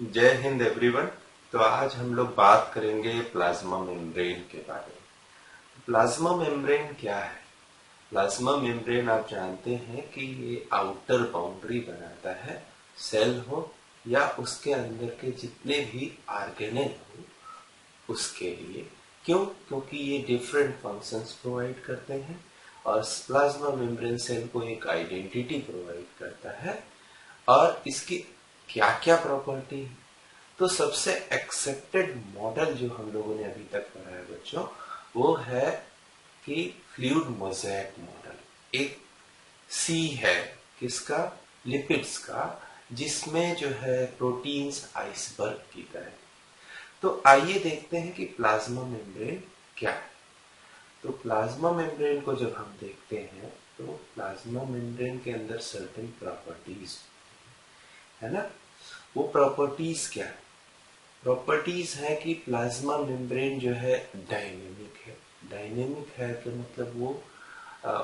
जय हिंद एवरीवन। तो आज हम लोग बात करेंगे प्लाज्मा मेम्ब्रेन के बारे में। प्लाज्मा मेम्ब्रेन क्या है? प्लाज्मा मेम्ब्रेन आप जानते हैं कि ये आउटर बाउंड्री बनाता है, सेल हो या उसके अंदर के जितने भी ऑर्गेनेल हो उसके लिए। क्यों? क्योंकि ये डिफरेंट फंक्शंस प्रोवाइड करते हैं और प्लाज्मा मेम्ब्रेन सेल को एक आइडेंटिटी प्रोवाइड करता है। और इसकी क्या क्या प्रॉपर्टी है? तो सबसे एक्सेप्टेड मॉडल जो हम लोगों ने अभी तक पढ़ा है बच्चों, वो है कि फ्लूइड मोज़ेक मॉडल। एक सी है किसका? लिपिड्स का, जिसमें जो है प्रोटीन्स आइसबर्ग की तरह। तो आइए देखते हैं कि प्लाज्मा मेम्ब्रेन क्या है। तो प्लाज्मा मेम्ब्रेन को जब हम देखते हैं तो प्लाज्मा मेम्ब्रेन के अंदर सर्टेन प्रॉपर्टीज है ना। वो प्रॉपर्टीज क्या है? प्रॉपर्टीज है कि प्लाज्मा मेम्ब्रेन जो है डायनेमिक है। डायनेमिक है तो मतलब वो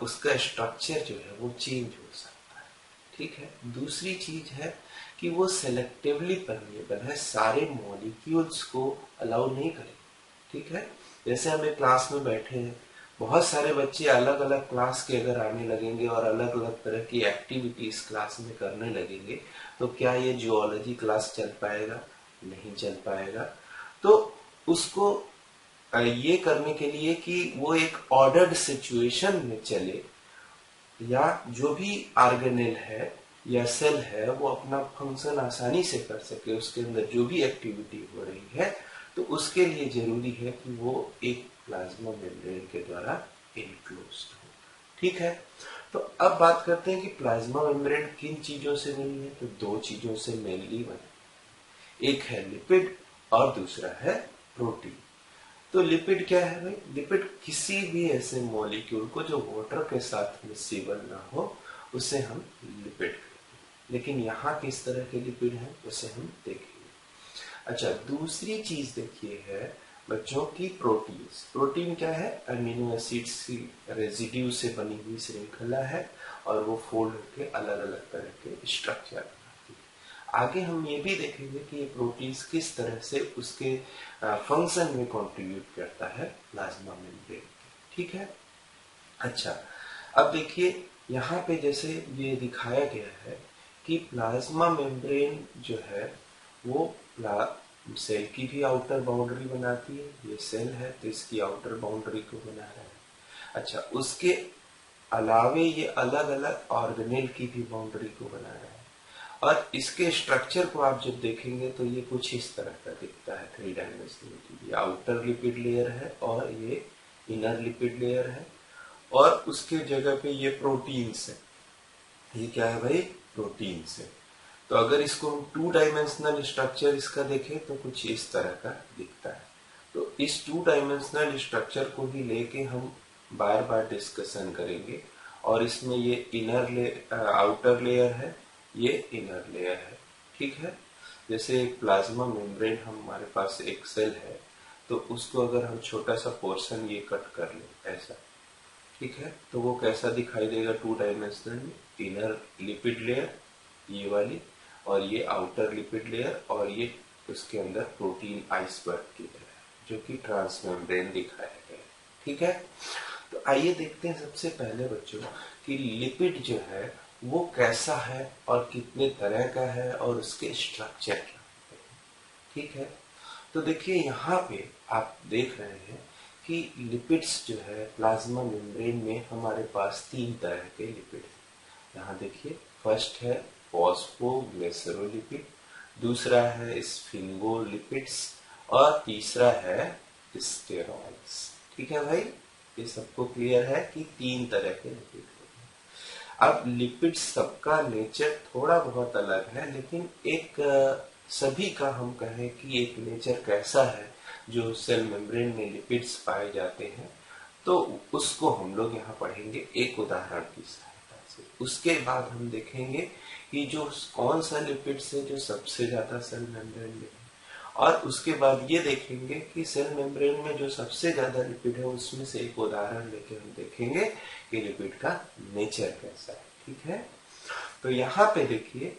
उसका स्ट्रक्चर जो है वो चेंज हो सकता है। ठीक है। दूसरी चीज है कि वो सेलेक्टिवली परमिएबल है, सारे मॉलिक्यूल्स को अलाउ नहीं करेगा। ठीक है। जैसे हम एक क्लास में बैठे हैं, बहुत सारे बच्चे अलग अलग क्लास के अगर आने लगेंगे और अलग अलग तरह की एक्टिविटीज क्लास में करने लगेंगे, तो क्या ये जियोलॉजी क्लास चल पाएगा? नहीं चल पाएगा। तो उसको ये करने के लिए कि वो एक ऑर्डर्ड सिचुएशन में चले, या जो भी ऑर्गेनेल है या सेल है वो अपना फंक्शन आसानी से कर सके, उसके अंदर जो भी एक्टिविटी हो रही है, तो उसके लिए जरूरी है कि वो एक प्लाज्मा मेम्ब्रेन के द्वारा इनक्लोज्ड हो। ठीक है। तो अब बात करते हैं कि प्लाज्मा मेम्ब्रेन किन चीजों से बनी है। तो दो चीजों से मेनली बनी, एक है लिपिड और दूसरा है प्रोटीन। तो लिपिड क्या है भाई? लिपिड किसी भी ऐसे मॉलिक्यूल को जो वाटर के साथ मिक्सेबल ना हो उसे हम लिपिड कहते हैं। लेकिन यहाँ किस तरह के लिपिड हैं उसे हम देखेंगे। अच्छा, दूसरी चीज देखिए है बच्चों की प्रोटीन्स। प्रोटीन क्या है? अमीनो एसिड्स की रेजिड्यू से बनी हुई श्रृंखला है और वो फोल्ड होकर अलग अलग तरह के स्ट्रक्चर बनाती है। आगे हम ये भी देखेंगे कि ये प्रोटीन्स किस तरह से उसके फंक्शन में कंट्रीब्यूट करता है प्लाज्मा मेम्ब्रेन। ठीक है। अच्छा, अब देखिए यहाँ पे जैसे ये दिखाया गया है कि प्लाज्मा मेम्ब्रेन जो है वो सेल की भी आउटर बाउंड्री बनाती है। ये सेल है तो इसकी आउटर बाउंड्री को बना रहा है। अच्छा, उसके अलावे ये अलग अलग ऑर्गेनेल की भी बाउंड्री को बना रहा है। और इसके स्ट्रक्चर को आप जब देखेंगे तो ये कुछ इस तरह का दिखता है, 3 डायमेंशनलिटी। ये आउटर लिपिड लेयर है और ये इनर लिपिड लेयर है, और उसके जगह पे ये प्रोटीन्स है। ये क्या है भाई? प्रोटीन्स है। तो अगर इसको हम 2 डायमेंशनल स्ट्रक्चर इसका देखें तो कुछ इस तरह का दिखता है। तो इस 2 डायमेंशनल स्ट्रक्चर को ही लेके हम बार बार डिस्कशन करेंगे। और इसमें ये आउटर लेयर है, ये इनर लेयर है। ठीक है। जैसे एक प्लाज्मा मेम्ब्रेन हमारे पास एक सेल है, तो उसको अगर हम छोटा सा पोर्शन ये कट कर ले ऐसा, ठीक है, तो वो कैसा दिखाई देगा 2 डायमेंशनल में? इनर लिपिड लेयर ये वाली, और ये आउटर लिपिड लेयर, और ये उसके अंदर प्रोटीन आइसबर्ग की तरह जो कि ट्रांसमेम्ब्रेन दिखाया गया है। ठीक है। तो आइए देखते हैं सबसे पहले बच्चों कि लिपिड जो है वो कैसा है और कितने तरह का है और उसके स्ट्रक्चर क्या है। ठीक है। तो देखिए यहाँ पे आप देख रहे हैं कि लिपिड्स जो है प्लाज्मा मेम्ब्रेन में हमारे पास 3 तरह के लिपिड हैं। यहाँ देखिए, फर्स्ट है फॉस्फोग्लिसरोलिपिड, दूसरा है स्फिंगोलिपिड्स, और तीसरा है स्टेरॉइड्स। ठीक है भाई, ये सबको क्लियर है कि 3 तरह के लिपिड होते हैं। अब लिपिड सबका नेचर थोड़ा बहुत अलग है, लेकिन एक सभी का हम कहें कि एक नेचर कैसा है जो सेल मेम्ब्रेन में लिपिड्स पाए जाते हैं, तो उसको हम लोग यहाँ पढ़ेंगे एक उदाहरण की सहायता से। उसके बाद हम देखेंगे कि जो कौन सा लिपिड्स है जो सबसे ज्यादा सेल मेम्ब्रेन में है, और उसके बाद ये देखेंगे कि सेल मेम्ब्रेन में जो सबसे ज्यादा लिपिड है उसमें से एक उदाहरण लेके हम देखेंगे कि लिपिड का नेचर कैसा है। ठीक है। तो यहाँ पे देखिए,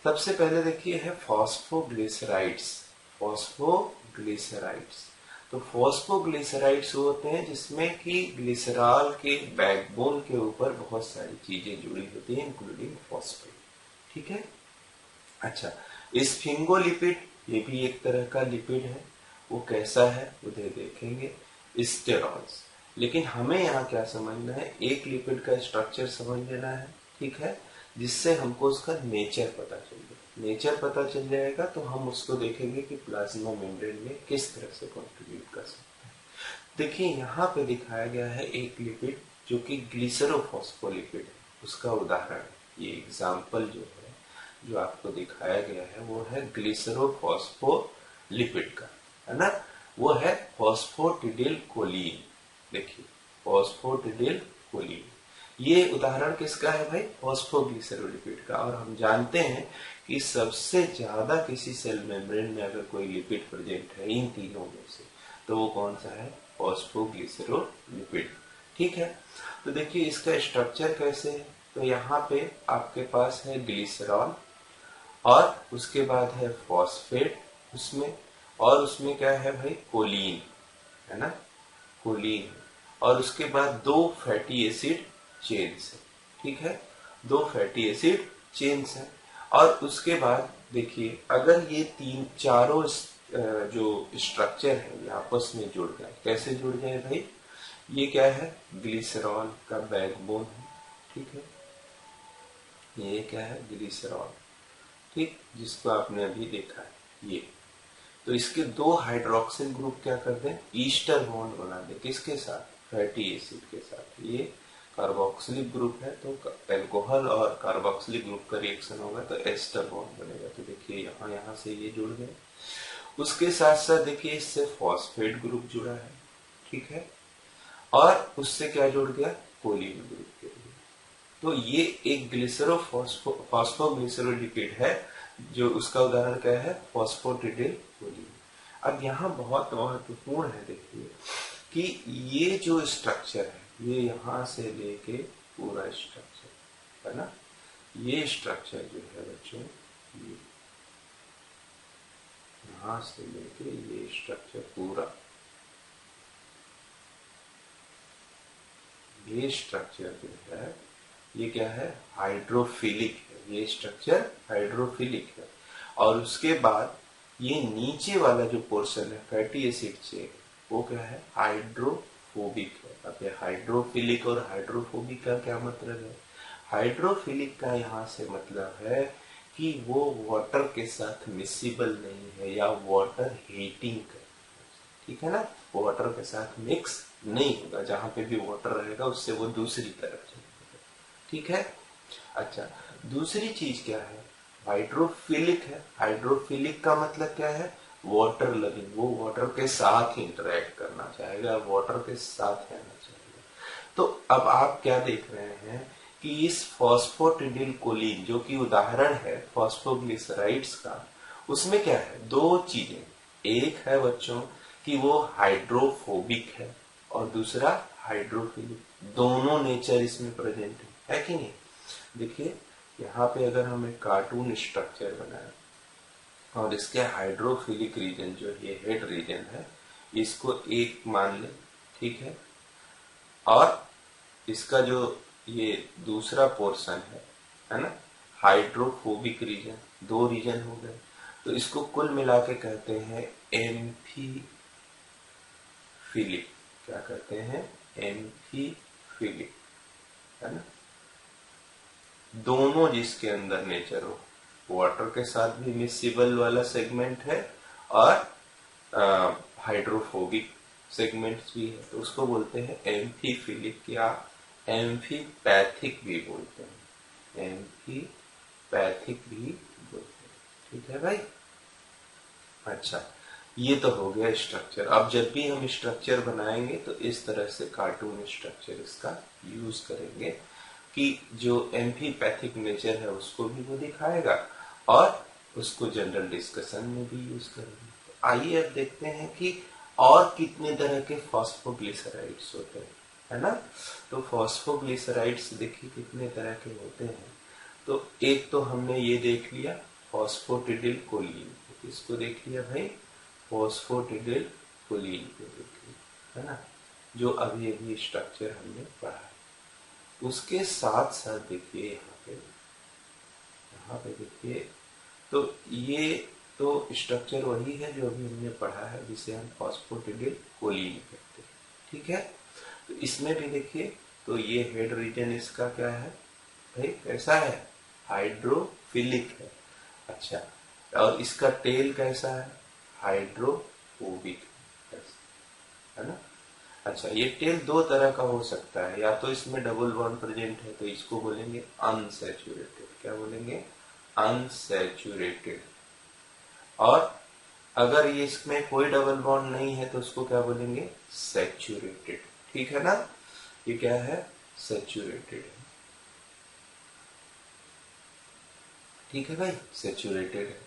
सबसे पहले देखिए है फॉस्फोग्लिसराइड्स। फॉस्फोग्लिसराइड्स, तो फॉस्फोग्लिसराइड्स वो होते हैं जिसमें कि ग्लिसरॉल के बैकबोन के ऊपर बहुत सारी चीजें जुड़ी होती हैं इंक्लूडिंग फॉस्फेट। ठीक है। अच्छा, स्फिंगोलिपिड ये भी एक तरह का लिपिड है। वो कैसा है उधर देखेंगे, स्टेरॉल्स। लेकिन हमें यहाँ क्या समझना है, एक लिपिड का स्ट्रक्चर समझ लेना है, ठीक है, जिससे हमको उसका नेचर पता चल जाए। नेचर पता चल जाएगा तो हम उसको देखेंगे कि प्लाज्मा मेम्ब्रेन में किस तरह से कंट्रीब्यूट कर सकते हैं। देखिए यहाँ पे दिखाया गया है एक लिपिड जो कि ग्लिसरोफॉस्फोलिपिड है, उसका उदाहरण है। ये एग्जाम्पल जो है जो आपको दिखाया गया है वो है ग्लिसरोफॉस्फोलिपिड का, है ना। वो है फॉस्फोटिडिल कोलीन। देखिए फॉस्फोटिडिल कोलीन, ये उदाहरण किसका है भाई, फॉस्फोग्लिसरोलिपिड का। और हम जानते हैं कि सबसे ज्यादा किसी सेल मेम्ब्रेन में अगर कोई लिपिड प्रेजेंट है इन तीनों में से, तो वो कौन सा है, फॉस्फोग्लिसरोलिपिड। ठीक है। तो देखिए इसका स्ट्रक्चर कैसे है, तो यहाँ पे आपके पास है ग्लिसरॉल और उसके बाद है फॉस्फेट उसमें, और उसमें क्या है भाई, कोलीन, है ना, कोलीन। और उसके बाद दो फैटी एसिड चेन्स है। ठीक है, दो फैटी एसिड चेन्स है। और उसके बाद देखिए अगर ये तीन चारों जो स्ट्रक्चर है ये आपस में जुड़ गए, कैसे जुड़ गए भाई, ये क्या है, ग्लिसरॉल का बैकबोन है। ठीक है, ये क्या है, ग्लिसरॉल, ठीक, जिसको आपने अभी देखा है ये। तो इसके दो हाइड्रोक्सिल ग्रुप क्या करते हैं, ईस्टर बॉन्ड बना दे, किसके साथ, फैटी एसिड के साथ। ये कार्बोक्सिलिक ग्रुप है तो एल्कोहल और कार्बोक्सिलिक ग्रुप का रिएक्शन होगा तो एस्टर बॉन्ड बनेगा। तो देखिए यहाँ से ये जुड़ गए। उसके साथ साथ देखिए इससे फॉस्फेट ग्रुप जुड़ा है। ठीक है, और उससे क्या जुड़ गया, कोलिन ग्रुप के लिए। तो ये एक फॉस्फोग्लिसरोलिपिड है, जो उसका उदाहरण क्या है, फॉस्फोटिडिल कोलीन। अब यहाँ बहुत महत्वपूर्ण है देखिए कि ये जो स्ट्रक्चर है ये यहाँ से लेके पूरा स्ट्रक्चर, है ना, ये स्ट्रक्चर जो है बच्चों, ये यहाँ से लेके ये स्ट्रक्चर पूरा, ये स्ट्रक्चर जो है ये क्या है, हाइड्रोफिलिक है। ये स्ट्रक्चर हाइड्रोफिलिक है। और उसके बाद ये नीचे वाला जो पोर्शन है फैटी एसिड चेन, वो क्या है, हाइड्रोफोबिक है। अब ये हाइड्रोफिलिक और हाइड्रोफोबिक का क्या मतलब है, हाइड्रोफिलिक का यहाँ से मतलब है कि वो वाटर के साथ मिक्सिबल नहीं है या वाटर हीटिंग कर, ठीक है ना, वाटर के साथ मिक्स नहीं होगा, जहां पे भी वाटर रहेगा उससे वो दूसरी तरफ चलेगा। ठीक है। अच्छा, दूसरी चीज क्या है, हाइड्रोफिलिक है। हाइड्रोफिलिक का मतलब क्या है, वाटर लविंग, वो वाटर के साथ इंटरेक्ट करना चाहेगा, वाटर के साथ रहना चाहेगा। तो अब आप क्या देख रहे हैं कि इस फॉस्फोटिडिल कोलीन जो कि उदाहरण है फॉस्फोग्लिसराइड्स का, उसमें क्या है, दो चीजें, एक है बच्चों कि वो हाइड्रोफोबिक है और दूसरा हाइड्रोफिलिक, दोनों नेचर इसमें प्रेजेंट है कि नहीं। देखिए यहाँ पे अगर हम एक कार्टून स्ट्रक्चर बनाए और इसके हाइड्रोफिलिक रीजन जो ये हेड रीजन है इसको एक मान ले, ठीक है, और इसका जो ये दूसरा पोर्शन है ना, हाइड्रोफोबिक रीजन, दो रीजन हो गए, तो इसको कुल मिला के कहते हैं एम्फीफिलिक। क्या कहते हैं, एम्फीफिलिक, है ना। दोनों जिसके अंदर नेचर हो, वाटर के साथ भी मिक्सिबल वाला सेगमेंट है और हाइड्रोफोबिक सेगमेंट्स भी है, तो उसको बोलते हैं एम्फीफिलिक या एम्फीपैथिक भी बोलते हैं, एम्फीपैथिक भी बोलते हैं। ठीक है भाई। अच्छा, ये तो हो गया स्ट्रक्चर। अब जब भी हम स्ट्रक्चर बनाएंगे तो इस तरह से कार्टून स्ट्रक्चर इसका यूज करेंगे कि जो एम्फीपैथिक नेचर है उसको भी वो दिखाएगा और उसको जनरल डिस्कशन में भी यूज करेंगे। तो आइए अब देखते हैं कि और कितने तरह के फॉस्फोग्लिसराइड्स होते हैं, है ना। तो फॉस्फोग्लिसराइड्स देखिए कितने तरह के होते हैं। तो एक तो हमने ये देख लिया फॉस्फोटिडिल कोलीन। इसको देख लिया भाई, फॉस्फोटिडिल कोलीन को देखिए, है ना, जो अभी अभी स्ट्रक्चर हमने पढ़ा है। उसके साथ साथ देखिए यहाँ पे देखिए, तो ये तो स्ट्रक्चर वही है जो अभी हमने पढ़ा है, जिसे हम फॉस्फोटिडिल कोलीन कहते हैं। ठीक है, तो इसमें भी देखिए, तो ये हेड रीजन इसका क्या है भाई, कैसा है, हाइड्रोफिलिक है। अच्छा, और इसका टेल कैसा है, हाइड्रोफोबिक है ना। अच्छा, ये टेल दो तरह का हो सकता है, या तो इसमें डबल बॉन्ड प्रेजेंट है तो इसको बोलेंगे अनसैचुरेटेड। क्या बोलेंगे, अनसैचुरेटेड। और अगर ये इसमें कोई डबल बॉन्ड नहीं है तो उसको क्या बोलेंगे, सैचुरेटेड। ठीक है ना, ये क्या है, सैचुरेटेड है। ठीक है भाई, सैचुरेटेड है।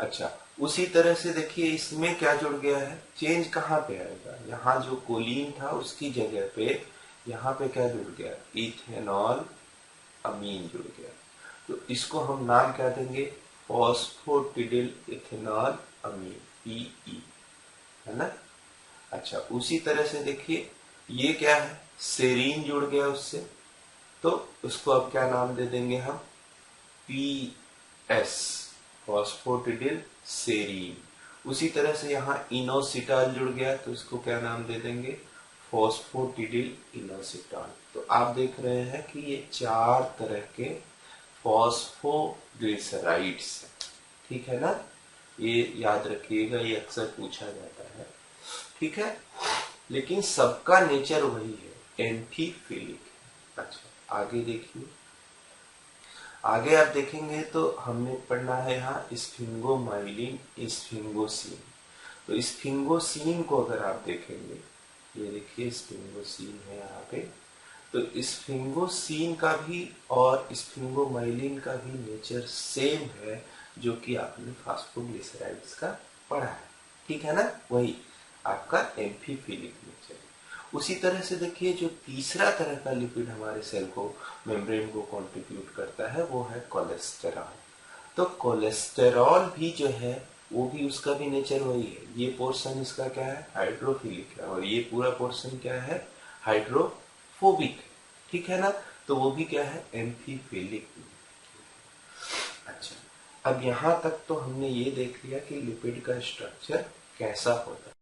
अच्छा, उसी तरह से देखिए इसमें क्या जुड़ गया है, चेंज कहाँ पे आएगा, यहाँ जो कोलीन था उसकी जगह पे यहाँ पे क्या जुड़ गया, इथेनॉल अमीन जुड़ गया। तो इसको हम नाम क्या देंगे, फॉस्फोटिडिल इथेनॉल अमीन, पीई, है ना। अच्छा, उसी तरह से देखिए ये क्या है, सेरीन जुड़ गया उससे, तो उसको अब क्या नाम दे देंगे हम, पी एस, फॉस्फोटिडिल सेरीन। उसी तरह से यहाँ इनोसिटाल जुड़ गया तो इसको क्या नाम दे देंगे, फॉस्फोटिडिल इनोसिटाल। तो आप देख रहे हैं कि ये चार तरह के फॉस्फोग्लिसराइड्स, ठीक है ना, ये याद रखिएगा, ये अक्सर पूछा जाता है। ठीक है, लेकिन सबका नेचर वही है, एम्फीफिलिक। अच्छा, आगे देखिए, आगे आप देखेंगे तो हमने पढ़ना है यहाँ स्फिंगोमाइलिन, स्फिंगोसिन। तो स्फिंगोसिन को अगर आप देखेंगे, ये देखिए स्फिंगोसिन है यहाँ पे, तो स्फिंगोसिन का भी और स्फिंगोमाइलिन का भी नेचर सेम है, जो कि आपने फॉस्फोग्लिसराइड्स का पढ़ा है। ठीक है ना, वही आपका एम्फीफिलिक नेचर है। उसी तरह से देखिए, जो तीसरा तरह का लिपिड हमारे सेल को, मेम्ब्रेन को कॉन्ट्रीब्यूट करता है, वो है कोलेस्टेरॉल। तो कोलेस्टेरॉल भी जो है, वो भी, उसका भी नेचर वही है। ये पोर्शन इसका क्या है, हाइड्रोफिलिक है, और ये पूरा पोर्शन क्या है, हाइड्रोफोबिक। ठीक है ना, तो वो भी क्या है, एम्फीफिलिक। अच्छा, अब यहां तक तो हमने ये देख लिया कि लिपिड का स्ट्रक्चर कैसा होता है।